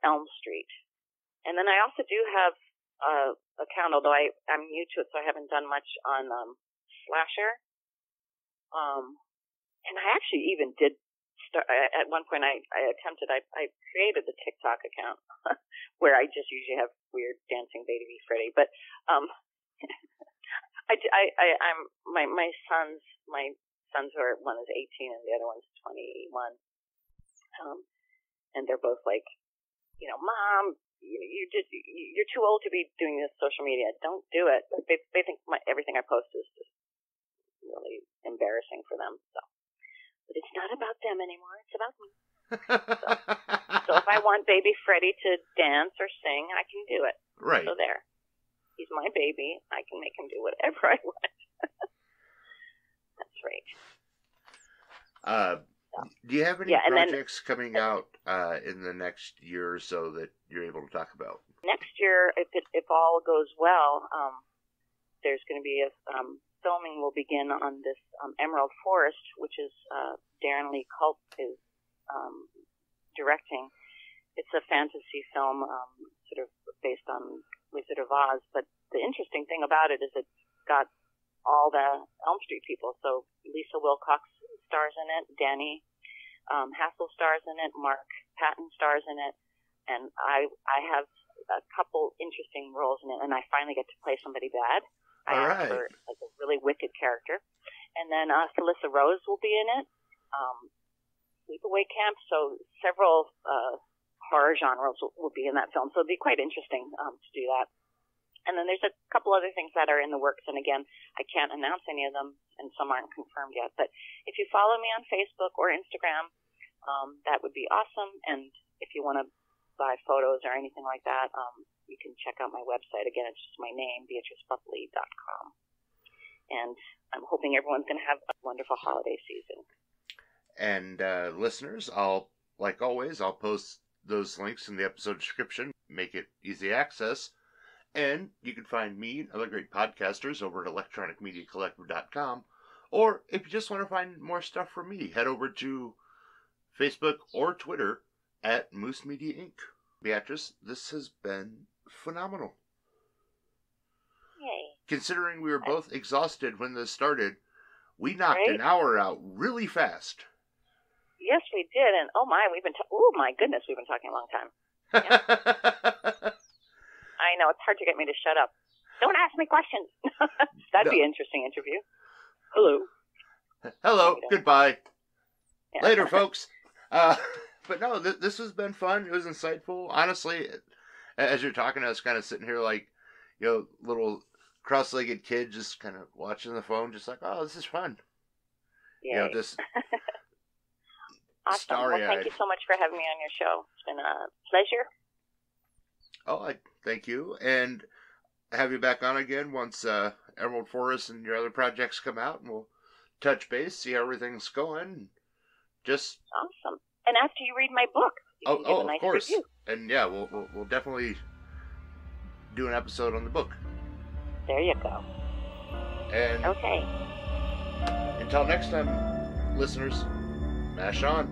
_Elm Street. And then I also do have account, although I'm new to it, so I haven't done much on Slasher. And I actually even did start, at one point I created the TikTok account where I just usually have weird dancing baby Freddy, but my sons are, one is 18 and the other one's 21, and they're both like, Mom, you're too old to be doing this social media. Don't do it. They think everything I post is just really embarrassing for them. So, but it's not about them anymore. It's about me. So if I want baby Freddy to dance or sing, I can do it. Right. So there. He's my baby. I can make him do whatever I want. That's right. Do you have any projects coming out in the next year or so that you're able to talk about? Next year, if all goes well, there's going to be a filming will begin on this Emerald Forest, which is Darren Lee Culp is directing. It's a fantasy film sort of based on Wizard of Oz, but the interesting thing about it is it's got all the Elm Street people. So Lisa Wilcox stars in it, Danny Hassel stars in it, Mark Patton stars in it, and I have a couple interesting roles in it, and I finally get to play somebody bad. I asked for like a really wicked character. And then Felissa Rose will be in it. Sleepaway Camp, so several horror genres will be in that film. So it'll be quite interesting to do that. And then there's a couple other things that are in the works, and again, I can't announce any of them, and some aren't confirmed yet. But if you follow me on Facebook or Instagram, that would be awesome. And if you want to buy photos or anything like that, you can check out my website. Again, it's just my name, BeatriceBeopple.com. And I'm hoping everyone's going to have a wonderful holiday season. And listeners, like always, I'll post those links in the episode description, make it easy access. And you can find me and other great podcasters over at electronicmediacollective.com, Or if you just want to find more stuff from me, head over to Facebook or Twitter at Moose Media Inc. Beatrice, this has been phenomenal. Yay. Considering we were both exhausted when this started, we knocked an hour out really fast. Yes, we did. And oh my, oh my goodness, we've been talking a long time. Yeah. I know, it's hard to get me to shut up. Don't ask me questions. That'd be an interesting interview. Hello. Hello. Goodbye. Yeah. Later, folks. But no, this has been fun. It was insightful. Honestly, as you're talking, I was kind of sitting here like, little cross-legged kid just kind of watching the phone, just like, oh, this is fun. Yeah. Just awesome. starry-eyed. Well, thank you so much for having me on your show. It's been a pleasure. Oh, thank you. And have you back on again once Emerald Forest and your other projects come out, and we'll touch base, see how everything's going. Just awesome. And after you read my book, you can give a nice of course. review. And yeah, we'll definitely do an episode on the book. There you go. And okay. Until next time, listeners, mash on.